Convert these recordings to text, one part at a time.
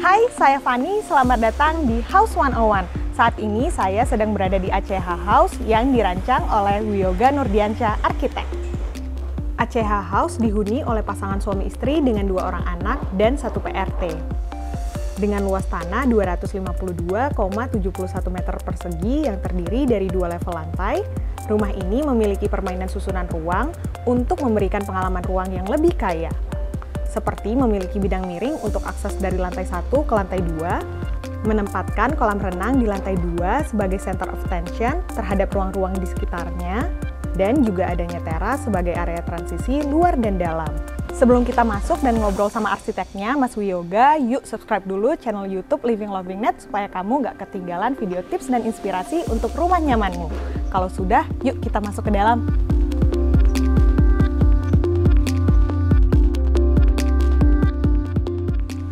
Hai, saya Fani. Selamat datang di House 101. Saat ini saya sedang berada di ACH House yang dirancang oleh Wiyoga Nurdiansyah Arsitek. ACH House dihuni oleh pasangan suami istri dengan 2 orang anak dan 1 PRT. Dengan luas tanah 252,71 meter persegi yang terdiri dari 2 level lantai, rumah ini memiliki permainan susunan ruang untuk memberikan pengalaman ruang yang lebih kaya. Seperti memiliki bidang miring untuk akses dari lantai 1 ke lantai 2, menempatkan kolam renang di lantai 2 sebagai center of attention terhadap ruang-ruang di sekitarnya, dan juga adanya teras sebagai area transisi luar dan dalam. Sebelum kita masuk dan ngobrol sama arsiteknya, Mas Wiyoga, yuk subscribe dulu channel YouTube Living Loving Net supaya kamu nggak ketinggalan video tips dan inspirasi untuk rumah nyamanmu. Kalau sudah, yuk kita masuk ke dalam.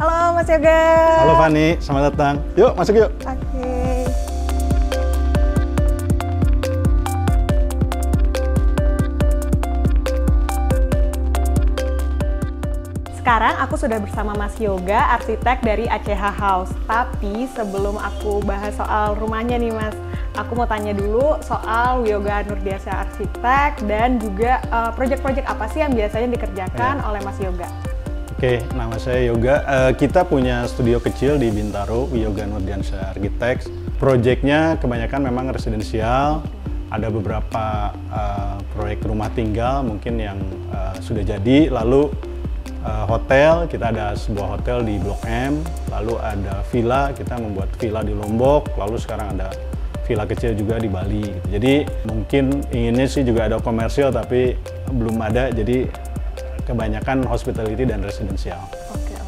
Halo Mas Yoga. Halo Fani, selamat datang. Yuk masuk yuk. Oke. Sekarang aku sudah bersama Mas Yoga, arsitek dari ACH House. Tapi sebelum aku bahas soal rumahnya nih Mas, aku mau tanya dulu soal Wiyoga Nurdiansyah Arsitek dan juga proyek-proyek apa sih yang biasanya dikerjakan oleh Mas Yoga? Oke, nama saya Yoga. Kita punya studio kecil di Bintaro, Wiyoga Nurdiansyah Arsitek. Proyeknya kebanyakan memang residensial. Ada beberapa proyek rumah tinggal mungkin yang sudah jadi. Lalu hotel, kita ada sebuah hotel di Blok M. Lalu ada villa, kita membuat villa di Lombok. Lalu sekarang ada villa kecil juga di Bali. Jadi mungkin inginnya sih juga ada komersial tapi belum ada. Jadi kebanyakan hospitality dan residensial. Oke.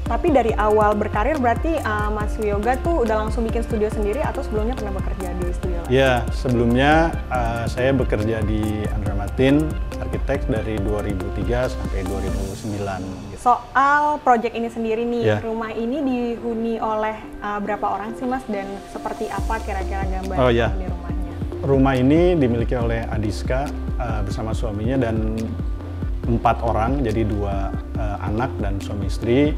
Tapi dari awal berkarir berarti Mas Wiyoga tuh udah langsung bikin studio sendiri atau sebelumnya pernah bekerja di studio lain? Ya, sebelumnya saya bekerja di Andra Matin Arsitek dari 2003 sampai 2009. Gitu. Soal proyek ini sendiri nih, rumah ini dihuni oleh berapa orang sih Mas dan seperti apa kira-kira gambar di rumahnya? Rumah ini dimiliki oleh Adiska bersama suaminya dan 4 orang, jadi 2 anak dan suami istri.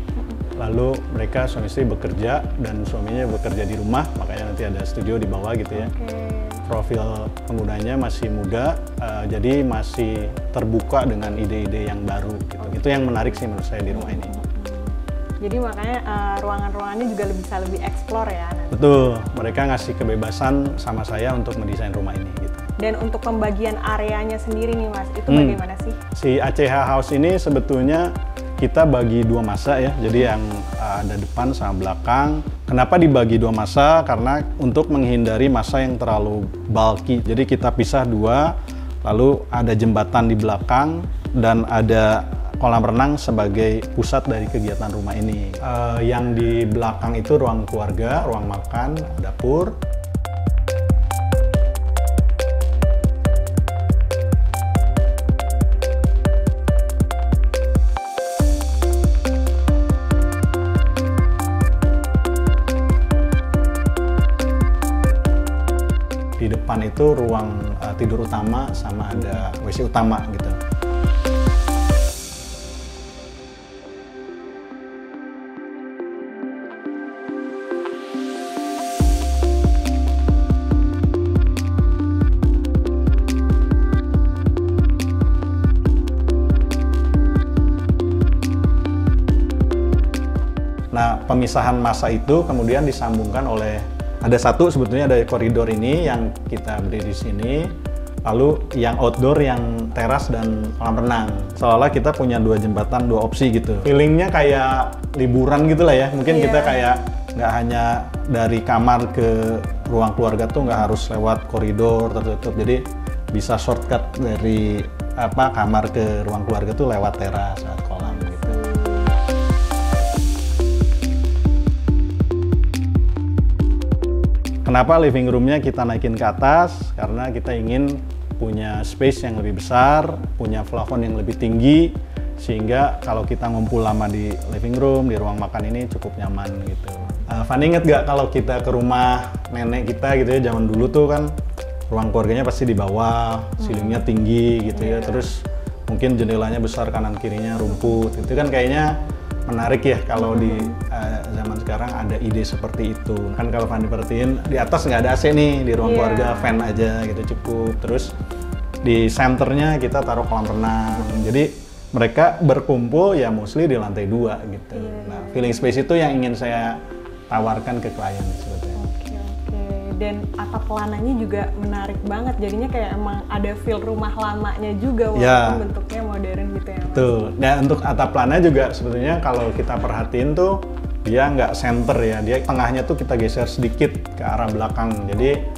Lalu mereka suami istri bekerja dan suaminya bekerja di rumah, makanya nanti ada studio di bawah gitu ya. Profil penggunanya masih muda, jadi masih terbuka dengan ide-ide yang baru gitu. Itu yang menarik sih menurut saya di rumah ini. Jadi makanya ruangan-ruangannya juga bisa lebih explore ya nanti. Betul, mereka ngasih kebebasan sama saya untuk mendesain rumah ini gitu. Dan untuk pembagian areanya sendiri nih Mas, itu bagaimana sih? Si ACH House ini sebetulnya kita bagi 2 masa ya, jadi yang ada depan sama belakang. Kenapa dibagi 2 masa? Karena untuk menghindari masa yang terlalu bulky. Jadi kita pisah 2, lalu ada jembatan di belakang dan ada kolam renang sebagai pusat dari kegiatan rumah ini. Yang di belakang itu ruang keluarga, ruang makan, dapur. Di depan itu ruang tidur utama sama ada WC utama gitu. Nah, pemisahan masa itu kemudian disambungkan oleh ada satu sebetulnya ada koridor ini yang kita beri di sini, lalu yang outdoor, yang teras dan kolam renang. Seolah kita punya 2 jembatan, 2 opsi gitu. Feelingnya kayak liburan gitu lah ya. Mungkin kita kayak nggak hanya dari kamar ke ruang keluarga tuh nggak harus lewat koridor tertutup. Jadi bisa shortcut dari kamar ke ruang keluarga tuh lewat teras, lewat kolam gitu. Kenapa living room-nya kita naikin ke atas? Karena kita ingin punya space yang lebih besar, punya plafon yang lebih tinggi, sehingga kalau kita ngumpul lama di living room, di ruang makan ini cukup nyaman gitu. Fanny inget gak kalau kita ke rumah nenek kita gitu ya, zaman dulu tuh kan ruang keluarganya pasti di bawah, ceilingnya tinggi gitu ya, terus mungkin jendelanya besar kanan kirinya rumput, itu kan kayaknya menarik ya kalau di zaman sekarang ada ide seperti itu. Kan kalau Fanny perhatiin di atas nggak ada AC nih di ruang keluarga, fan aja gitu cukup. Terus di senternya kita taruh kolam renang. Jadi mereka berkumpul ya mostly di lantai 2 gitu. Nah, feeling space itu yang ingin saya tawarkan ke klien sebetulnya. Oke. Dan atap pelananya juga menarik banget. Jadinya kayak emang ada feel rumah lamanya juga walaupun bentuknya modern gitu ya. Betul. Dan untuk atap pelana juga sebetulnya kalau kita perhatiin tuh dia nggak center ya. Dia tengahnya tuh kita geser sedikit ke arah belakang. Jadi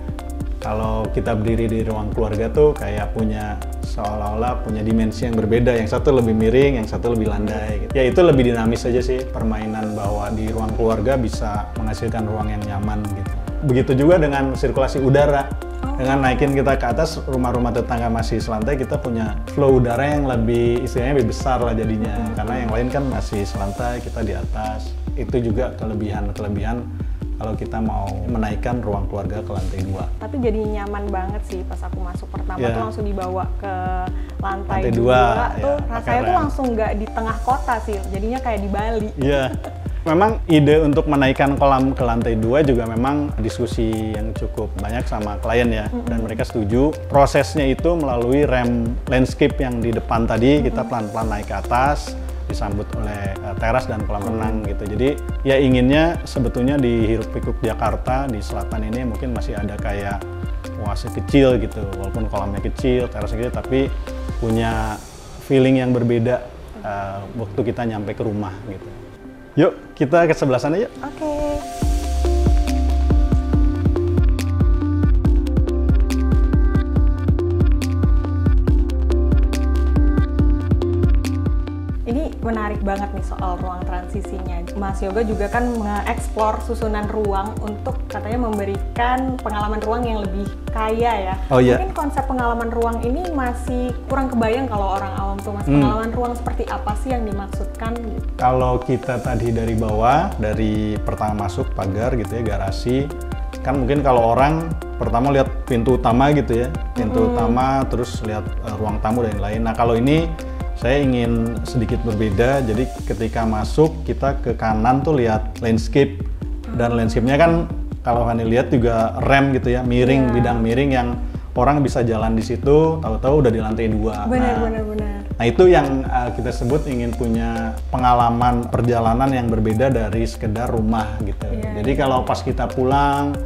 kalau kita berdiri di ruang keluarga tuh kayak punya seolah-olah punya dimensi yang berbeda. Yang satu lebih miring, yang satu lebih landai. Gitu. Ya itu lebih dinamis aja sih permainan bahwa di ruang keluarga bisa menghasilkan ruang yang nyaman gitu. Begitu juga dengan sirkulasi udara. Dengan naikin kita ke atas, rumah-rumah tetangga masih selantai, kita punya flow udara yang lebih, istilahnya lebih besar lah jadinya. Karena yang lain kan masih selantai, kita di atas. Itu juga kelebihan-kelebihan kalau kita mau menaikkan ruang keluarga ke lantai 2. Tapi jadi nyaman banget sih pas aku masuk pertama tuh langsung dibawa ke lantai 2 tuh rasanya tuh langsung nggak di tengah kota sih, jadinya kayak di Bali. Iya. Memang ide untuk menaikkan kolam ke lantai 2 juga memang diskusi yang cukup banyak sama klien ya, dan mereka setuju. Prosesnya itu melalui rem landscape yang di depan tadi, kita pelan-pelan naik ke atas, disambut oleh teras dan kolam renang gitu. Jadi ya inginnya sebetulnya di hiruk-pikuk Jakarta, di selatan ini mungkin masih ada kayak oase kecil gitu, walaupun kolamnya kecil, terasnya kecil, tapi punya feeling yang berbeda waktu kita nyampe ke rumah gitu. Yuk, kita ke sebelah sana yuk. Oke. Ini menarik banget nih soal ruang transisinya. Mas Yoga juga kan nge-explore susunan ruang untuk katanya memberikan pengalaman ruang yang lebih kaya ya. Oh iya. Mungkin konsep pengalaman ruang ini masih kurang kebayang kalau orang awam tuh, Mas. Pengalaman ruang seperti apa sih yang dimaksudkan? Kalau kita tadi dari bawah, dari pertama masuk pagar gitu ya, garasi, kan mungkin kalau orang pertama lihat pintu utama gitu ya, pintu utama, terus lihat ruang tamu dan lain-lain. Nah kalau ini saya ingin sedikit berbeda, jadi ketika masuk kita ke kanan tuh lihat landscape, dan landscape-nya kan kalau Fanny lihat juga rem gitu ya, miring, bidang miring yang orang bisa jalan di situ, tahu-tahu udah di lantai 2. Benar. Nah itu yang kita sebut ingin punya pengalaman perjalanan yang berbeda dari sekedar rumah gitu. Jadi kalau pas kita pulang,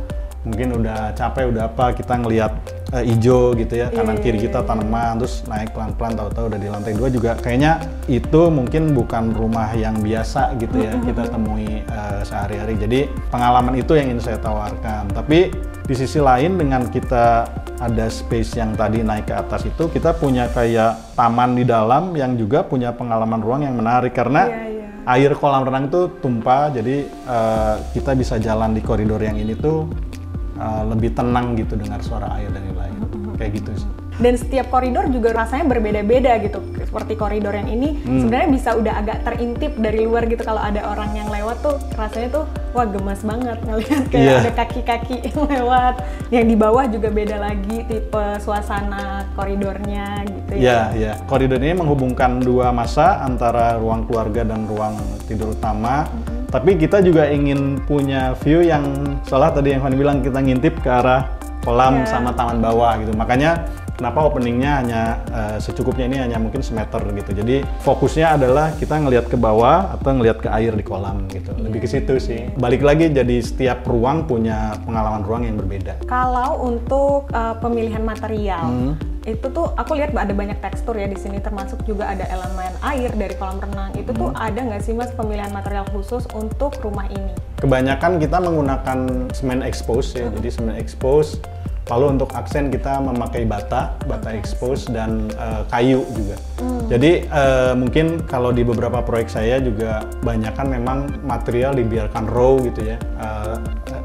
mungkin udah capek, udah apa, kita ngelihat hijau gitu ya, kanan kiri kita tanaman, terus naik pelan-pelan, tahu-tahu udah di lantai 2 juga. Kayaknya itu mungkin bukan rumah yang biasa gitu ya, kita temui sehari-hari. Jadi pengalaman itu yang ingin saya tawarkan. Tapi di sisi lain dengan kita ada space yang tadi naik ke atas itu, kita punya kayak taman di dalam yang juga punya pengalaman ruang yang menarik karena air kolam renang itu tumpah, jadi kita bisa jalan di koridor yang ini tuh lebih tenang gitu dengar suara air dan lain-lain. Kayak gitu sih. Dan setiap koridor juga rasanya berbeda-beda gitu. Seperti koridor yang ini sebenarnya bisa udah agak terintip dari luar gitu, kalau ada orang yang lewat tuh rasanya tuh wah gemas banget ngelihat kayak ada kaki-kaki yang lewat. Yang di bawah juga beda lagi tipe suasana koridornya gitu ya. Iya. Koridor ini menghubungkan dua masa antara ruang keluarga dan ruang tidur utama. Tapi kita juga ingin punya view yang soalnya tadi yang Fanny bilang, kita ngintip ke arah kolam sama taman bawah gitu. Makanya kenapa openingnya hanya secukupnya, ini hanya mungkin semeter gitu. Jadi fokusnya adalah kita ngelihat ke bawah atau ngelihat ke air di kolam gitu. Lebih ke situ sih. Balik lagi, jadi setiap ruang punya pengalaman ruang yang berbeda. Kalau untuk pemilihan material, itu tuh aku lihat ada banyak tekstur ya di sini, termasuk juga ada elemen air dari kolam renang. Itu tuh ada nggak sih Mas pemilihan material khusus untuk rumah ini? Kebanyakan kita menggunakan semen expose ya, jadi semen expose. Lalu untuk aksen kita memakai bata expose dan kayu juga. Jadi mungkin kalau di beberapa proyek saya juga banyakan memang material dibiarkan raw gitu ya,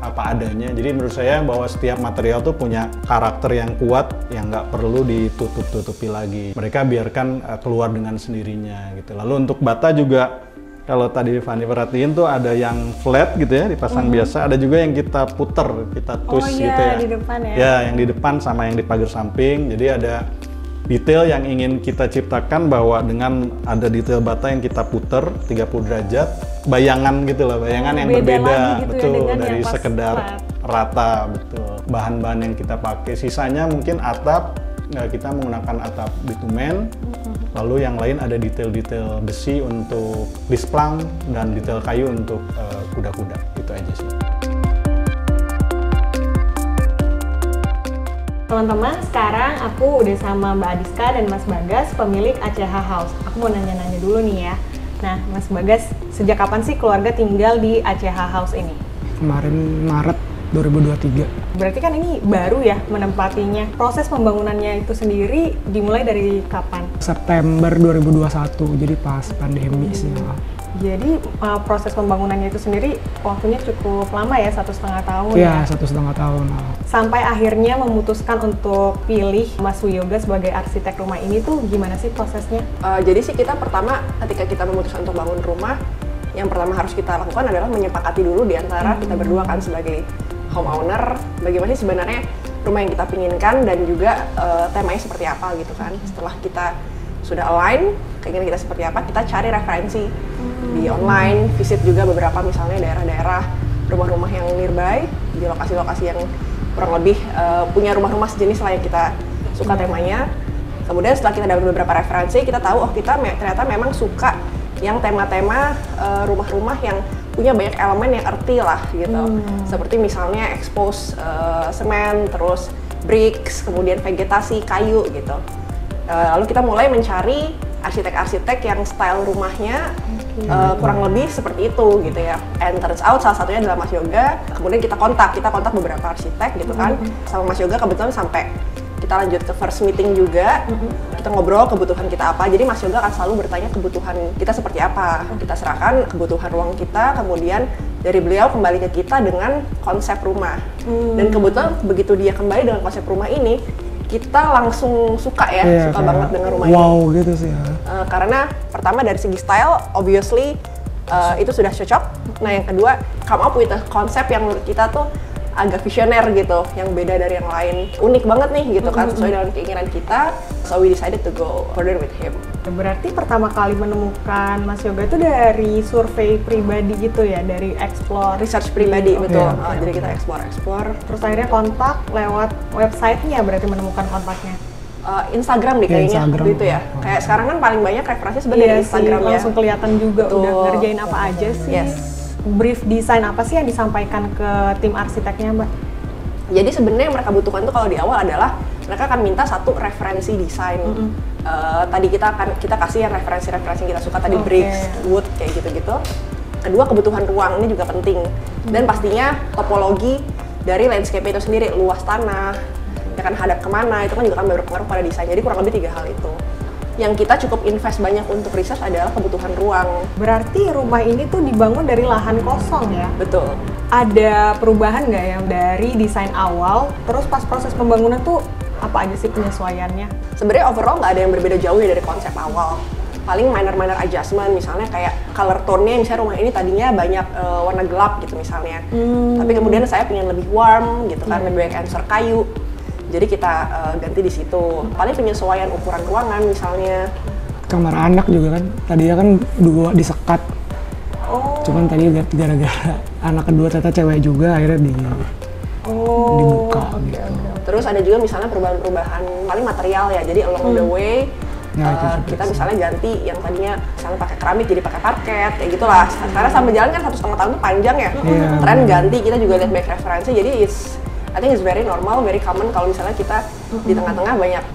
apa adanya. Jadi menurut saya bahwa setiap material tuh punya karakter yang kuat yang nggak perlu ditutup-tutupi lagi. Mereka biarkan keluar dengan sendirinya gitu. Lalu untuk bata juga, kalau tadi Fanny perhatiin tuh ada yang flat gitu ya, dipasang biasa, ada juga yang kita puter, kita twist gitu ya. Di depan ya? Ya, yang di depan sama yang di pagar samping. Jadi ada detail yang ingin kita ciptakan, bahwa dengan ada detail bata yang kita puter 30 derajat, bayangan gitu lah, bayangan yang berbeda gitu betul ya, dari sekedar rata, betul. Bahan-bahan yang kita pakai, sisanya mungkin atap, kita menggunakan atap bitumen, lalu yang lain ada detail-detail besi untuk displang dan detail kayu untuk kuda-kuda, itu aja sih. Teman-teman, sekarang aku udah sama Mbak Adiska dan Mas Bagas, pemilik ACH House. Aku mau nanya-nanya dulu nih ya. Nah, Mas Bagas, sejak kapan sih keluarga tinggal di ACH House ini? Kemarin Maret 2023. Berarti kan ini baru ya menempatinya. Proses pembangunannya itu sendiri dimulai dari kapan? September 2021, jadi pas pandemi sih. Jadi proses pembangunannya itu sendiri waktunya cukup lama ya, 1,5 tahun Iya, ya? 1,5 tahun. Sampai akhirnya memutuskan untuk pilih Mas Wiyoga sebagai arsitek rumah ini tuh gimana sih prosesnya? Jadi sih kita pertama ketika kita memutuskan untuk bangun rumah, yang pertama harus kita lakukan adalah menyepakati dulu di antara kita berdua kan sebagai homeowner, bagaimana sih sebenarnya rumah yang kita pinginkan dan juga temanya seperti apa gitu kan. Setelah kita sudah align, keinginan kita seperti apa, kita cari referensi di online, visit juga beberapa misalnya daerah-daerah rumah-rumah yang nearby, di lokasi-lokasi yang kurang lebih punya rumah-rumah sejenis lah yang kita suka temanya. Kemudian setelah kita dapat beberapa referensi, kita tahu oh kita ternyata memang suka yang tema-tema rumah-rumah yang punya banyak elemen yang earthy lah gitu. Seperti misalnya expose semen, terus bricks, kemudian vegetasi, kayu gitu. Lalu kita mulai mencari arsitek-arsitek yang style rumahnya kurang lebih seperti itu gitu ya. And turns out salah satunya adalah Mas Yoga. Kemudian kita kontak beberapa arsitek gitu kan. Sama Mas Yoga kebetulan sampai kita lanjut ke first meeting juga. Kita ngobrol kebutuhan kita apa. Jadi Mas Yoga akan selalu bertanya kebutuhan kita seperti apa. Kita serahkan kebutuhan ruang kita, kemudian dari beliau kembali ke kita dengan konsep rumah. Dan kebetulan begitu dia kembali dengan konsep rumah ini, kita langsung suka ya, suka banget dengan rumah ini. Wow gitu sih ya. Karena pertama dari segi style, obviously itu sudah cocok. Nah yang kedua, come up with a konsep yang menurut kita tuh agak visioner gitu, yang beda dari yang lain. Unik banget nih gitu kan, sesuai dengan keinginan kita. So we decided to go further with him. Berarti pertama kali menemukan Mas Yoga itu dari survei pribadi gitu ya, dari explore Research pribadi, betul. Iya. Jadi kita explore. Terus akhirnya kontak lewat website-nya, berarti menemukan kontaknya. Instagram deh kayaknya Instagram. waktu itu ya. Kayak sekarang kan paling banyak referensi sebenarnya dari Instagram ya. Langsung kelihatan juga Betul. udah ngerjain apa aja sih. Yes. Brief desain apa sih yang disampaikan ke tim arsiteknya, Mbak? Jadi sebenarnya yang mereka butuhkan tuh kalau di awal adalah mereka akan minta satu referensi desain. Tadi kita kasih yang referensi-referensi yang kita suka tadi, bricks, wood kayak gitu-gitu. Kedua, kebutuhan ruang ini juga penting. Dan pastinya topologi dari landscape itu sendiri, luas tanah, ya kan hadap kemana, itu kan juga kan berpengaruh pada desain. Jadi kurang lebih 3 hal itu. Yang kita cukup invest banyak untuk research adalah kebutuhan ruang. Berarti rumah ini tuh dibangun dari lahan kosong ya? Betul. Ada perubahan nggak ya dari desain awal, terus pas proses pembangunan tuh apa aja sih penyesuaiannya? Sebenarnya overall nggak ada yang berbeda jauh ya dari konsep awal. Paling minor adjustment, misalnya kayak color tone-nya, misalnya rumah ini tadinya banyak warna gelap gitu misalnya. Tapi kemudian saya pengen lebih warm gitu kan, lebih banyak unsur kayu. Jadi kita ganti di situ. Paling penyesuaian ukuran ruangan misalnya. Kamar anak juga kan, tadinya kan 2 disekat. Cuman tadi gara-gara anak kedua ternyata cewek juga, akhirnya dibuka gitu. Terus ada juga misalnya perubahan-perubahan paling material ya. Jadi along the way kita misalnya ganti yang tadinya misalnya pakai keramik jadi pakai parket kayak gitulah. Karena sampai jalan kan 1,5 tahun itu panjang ya. Tren ganti, kita juga lihat banyak referensi. Jadi I think it's very normal, very common kalau misalnya kita di tengah-tengah banyak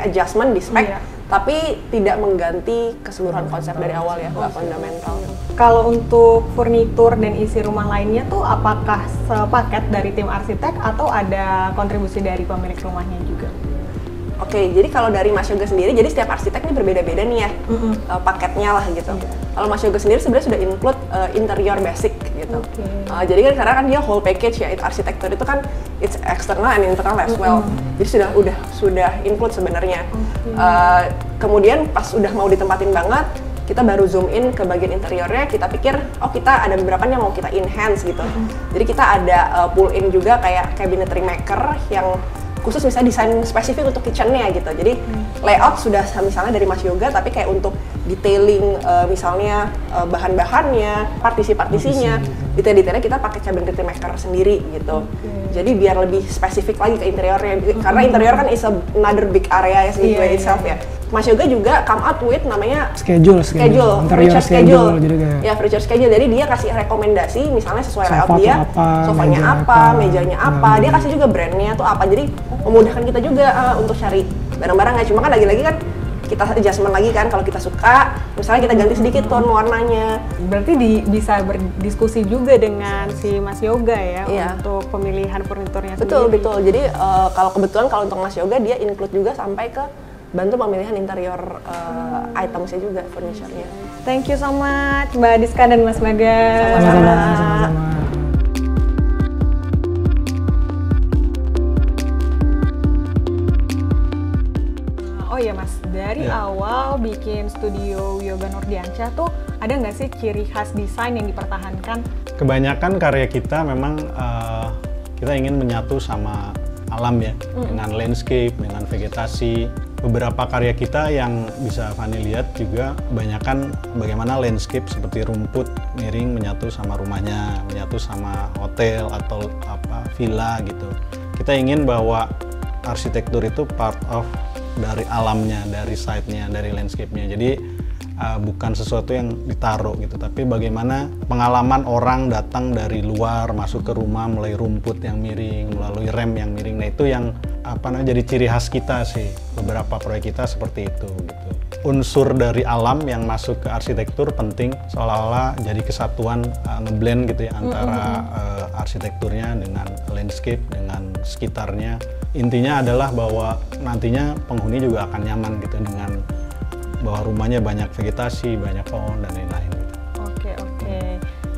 adjustment di spek, tapi tidak mengganti keseluruhan konsep dari awal ya, nggak fundamental. Kalau untuk furnitur dan isi rumah lainnya tuh apakah sepaket dari tim arsitek atau ada kontribusi dari pemilik rumahnya juga? Oke, jadi kalau dari Mas Yoga sendiri, jadi setiap arsitek ini berbeda-beda nih ya paketnya lah gitu. Kalau Mas Yoga sendiri sebenarnya sudah include interior basic gitu. Jadi kan karena kan dia whole package ya, arsitektur itu kan it's external and internal as well. Jadi sudah include sebenarnya. Kemudian pas udah mau ditempatin banget, kita baru zoom in ke bagian interiornya, kita pikir oh kita ada beberapa yang mau kita enhance gitu. Jadi kita ada pull in juga kayak cabinetry maker yang khusus misalnya desain spesifik untuk kitchennya gitu. Jadi layout sudah misalnya dari Mas Yoga, tapi kayak untuk detailing misalnya bahan-bahannya, partisi-partisinya, detail-detailnya kita pakai cabin retail maker sendiri gitu. Jadi biar lebih spesifik lagi ke interiornya, karena interior kan is another big area ya sih by itself ya. Mas Yoga juga come out with namanya schedule, furniture schedule. Jadi kayak Ya, furniture schedule. Jadi dia kasih rekomendasi misalnya sesuai layout sofa dia, apa, sofanya meja apa, mejanya apa. Dia kasih juga brandnya tuh apa. Jadi memudahkan kita juga untuk cari barang-barangnya. Cuma kan lagi-lagi kan kita adjustment lagi kan, kalau kita suka, misalnya kita ganti sedikit tone warnanya. Berarti bisa berdiskusi juga dengan si Mas Yoga ya untuk pemilihan furniturnya Betul, sendiri. betul. Jadi kalau kebetulan kalau untuk Mas Yoga dia include juga sampai ke bantu pemilihan interior itemsnya juga, furniture-nya. Thank you so much Mbak Diska dan Mas Bagas. sama-sama. Oh iya Mas, dari awal bikin studio Yoga Nurdiansyah tuh ada nggak sih ciri khas desain yang dipertahankan? Kebanyakan karya kita memang kita ingin menyatu sama alam ya, dengan landscape, dengan vegetasi. Beberapa karya kita yang bisa Fani lihat juga kebanyakan bagaimana landscape seperti rumput miring menyatu sama rumahnya, menyatu sama hotel atau villa gitu. Kita ingin bahwa arsitektur itu part of dari alamnya, dari site-nya, dari landscape-nya. Jadi bukan sesuatu yang ditaruh gitu, tapi bagaimana pengalaman orang datang dari luar masuk ke rumah mulai rumput yang miring, melalui rem yang miring. Nah itu yang jadi ciri khas kita sih. Beberapa proyek kita seperti itu gitu. Unsur dari alam yang masuk ke arsitektur penting, seolah-olah jadi kesatuan ngeblend gitu ya antara arsitekturnya dengan landscape, dengan sekitarnya. Intinya adalah bahwa nantinya penghuni juga akan nyaman gitu dengan bahwa rumahnya banyak vegetasi, banyak pohon dan lain-lain. Gitu. Oke.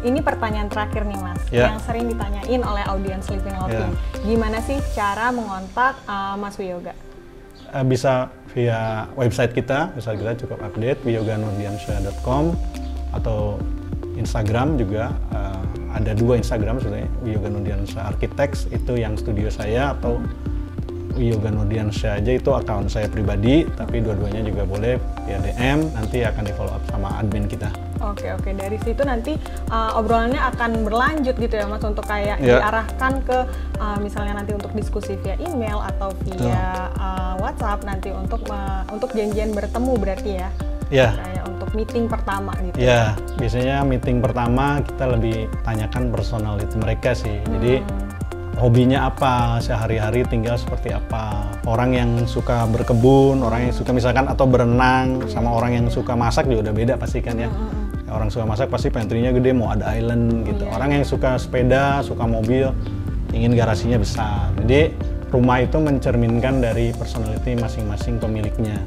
Ini pertanyaan terakhir nih Mas, yang sering ditanyain oleh audiens Living Loving. Gimana sih cara mengontak Mas Wiyoga? Bisa via website kita cukup update wiyoganurdiansyah.com atau Instagram juga. Ada 2 Instagram sebenarnya, Wiyoga Nurdiansyah Architects itu yang studio saya, atau Wiyoga Nurdiansyah aja itu akun saya pribadi, tapi dua-duanya juga boleh via DM, nanti akan di follow up sama admin kita. Oke, dari situ nanti obrolannya akan berlanjut gitu ya Mas, untuk kayak diarahkan ke misalnya nanti untuk diskusi via email atau via WhatsApp nanti untuk janjian bertemu berarti ya? Iya. Kayak untuk meeting pertama gitu. Iya, biasanya meeting pertama kita lebih tanyakan personality mereka sih. Jadi hobinya apa, sehari-hari tinggal seperti apa. Orang yang suka berkebun, orang yang suka misalkan atau berenang, sama orang yang suka masak juga udah beda pasti kan ya. Orang suka masak pasti pantry-nya gede, mau ada island gitu. Orang yang suka sepeda, suka mobil, ingin garasinya besar. Jadi rumah itu mencerminkan dari personality masing-masing pemiliknya.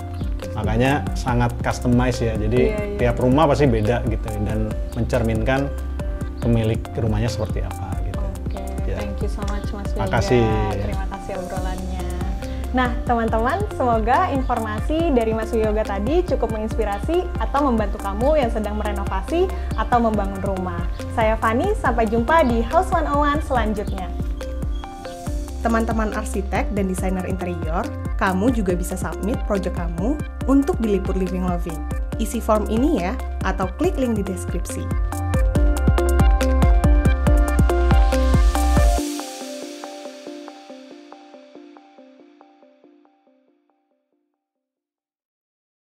Makanya sangat customize ya. Jadi tiap rumah pasti beda gitu dan mencerminkan pemilik rumahnya seperti apa. Thank you so much Mas Yoga. Makasih. Terima kasih obrolannya. Nah teman-teman, semoga informasi dari Mas Yoga tadi cukup menginspirasi atau membantu kamu yang sedang merenovasi atau membangun rumah. Saya Fani, sampai jumpa di House 101 selanjutnya. Teman-teman arsitek dan desainer interior, kamu juga bisa submit project kamu untuk diliput Living Loving. Isi form ini ya, atau klik link di deskripsi.